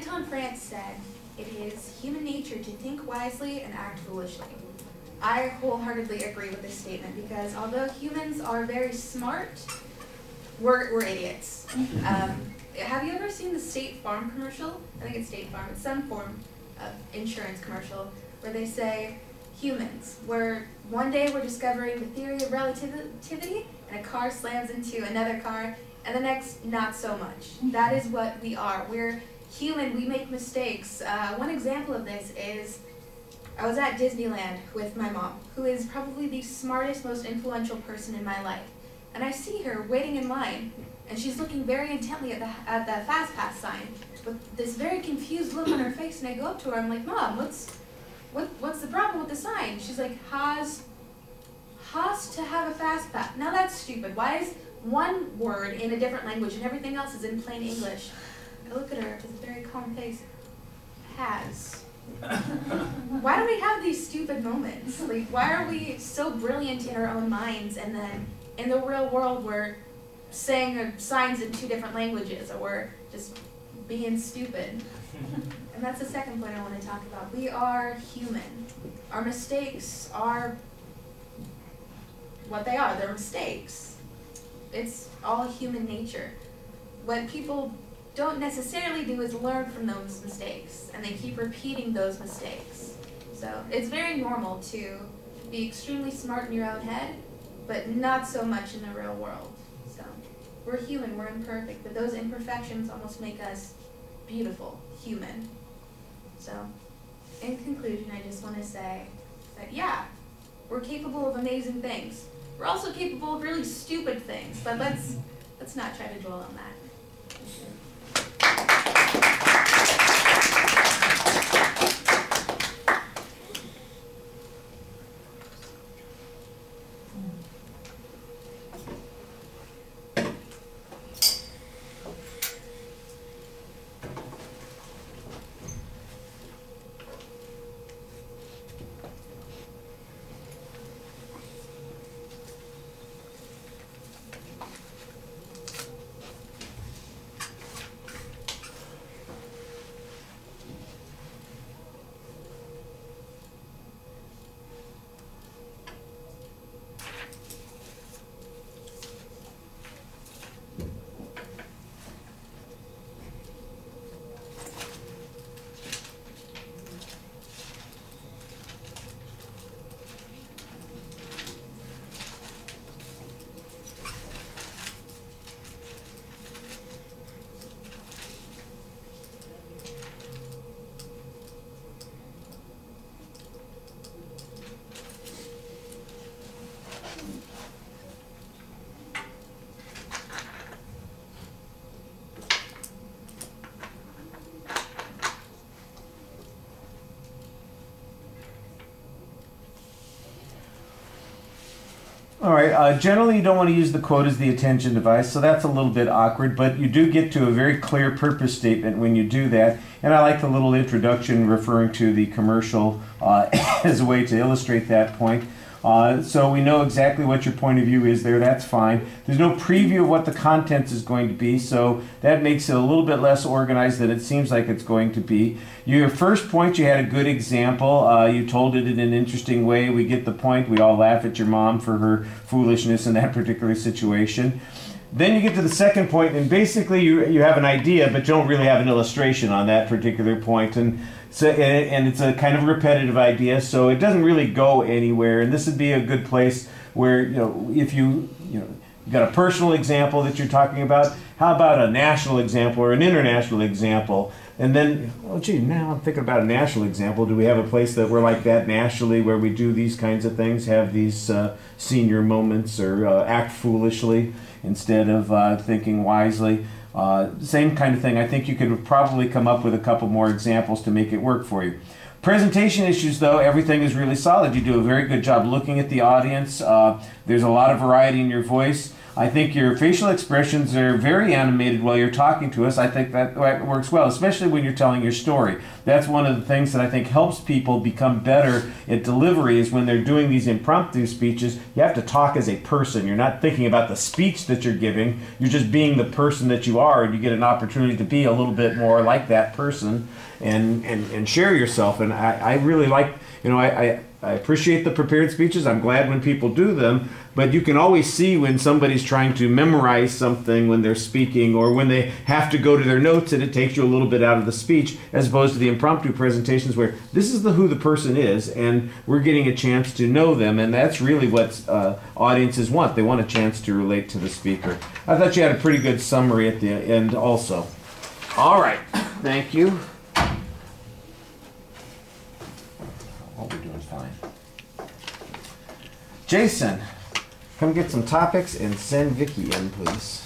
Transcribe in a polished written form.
Anton France said, "It is human nature to think wisely and act foolishly." I wholeheartedly agree with this statement because although humans are very smart, we're idiots. Have you ever seen the State Farm commercial? I think it's State Farm. It's some form of insurance commercial where they say, humans, one day we're discovering the theory of relativity and a car slams into another car and the next not so much. That is what we are. We're human, we make mistakes. One example of this is I was at Disneyland with my mom, who is probably the smartest, most influential person in my life. And I see her waiting in line, and she's looking very intently at the Fast Pass sign with this very confused look on her face, and I go up to her, I'm like, Mom, what's the problem with the sign? She's like, has to have a Fast Pass. Now that's stupid. Why is one word in a different language and everything else is in plain English? I look at her with a very calm face. Has. Why do we have these stupid moments? Like, why are we so brilliant in our own minds and then in the real world we're saying signs in 2 different languages, or we're just being stupid? And that's the second point I want to talk about. We are human. Our mistakes are what they are. They're mistakes. It's all human nature. What people don't necessarily do is learn from those mistakes, and they keep repeating those mistakes. So it's very normal to be extremely smart in your own head, but not so much in the real world. So we're human, we're imperfect, but those imperfections almost make us beautiful, human. So in conclusion, I just want to say that yeah, we're capable of amazing things. We're also capable of really stupid things, but let's not try to dwell on that. All right, generally you don't want to use the quote as the attention device, so that's a little bit awkward, but you do get to a very clear purpose statement when you do that, and I like the little introduction referring to the commercial as a way to illustrate that point. So we know exactly what your point of view is there, that's fine. There's no preview of what the content is going to be, so that makes it a little bit less organized than it seems like it's going to be. Your first point, you had a good example. You told it in an interesting way. We get the point. We all laugh at your mom for her foolishness in that particular situation. Then you get to the second point, and basically you have an idea, but you don't really have an illustration on that particular point. And it's a kind of repetitive idea, so it doesn't really go anywhere. And this would be a good place where, if you've got a personal example that you're talking about, how about a national example or an international example? And then, oh gee, now I'm thinking about a national example. Do we have a place that we're like that nationally where we do these kinds of things, have these senior moments, or act foolishly instead of thinking wisely? Same kind of thing. I think you could probably come up with a couple more examples to make it work for you. Presentation issues, though, everything is really solid. You do a very good job looking at the audience. There's a lot of variety in your voice. I think your facial expressions are very animated while you're talking to us. I think that works well, especially when you're telling your story. That's one of the things that I think helps people become better at delivery is when they're doing these impromptu speeches, you have to talk as a person. You're not thinking about the speech that you're giving. You're just being the person that you are, and you get an opportunity to be a little bit more like that person and share yourself. And I really like, I appreciate the prepared speeches. I'm glad when people do them, but you can always see when somebody's trying to memorize something when they're speaking, or when they have to go to their notes and it takes you a little bit out of the speech, as opposed to the impromptu presentations where this is who the person is and we're getting a chance to know them, and that's really what audiences want. They want a chance to relate to the speaker. I thought you had a pretty good summary at the end also. All right, thank you. We're doing fine. Jason, come get some topics and send Vicky in, please.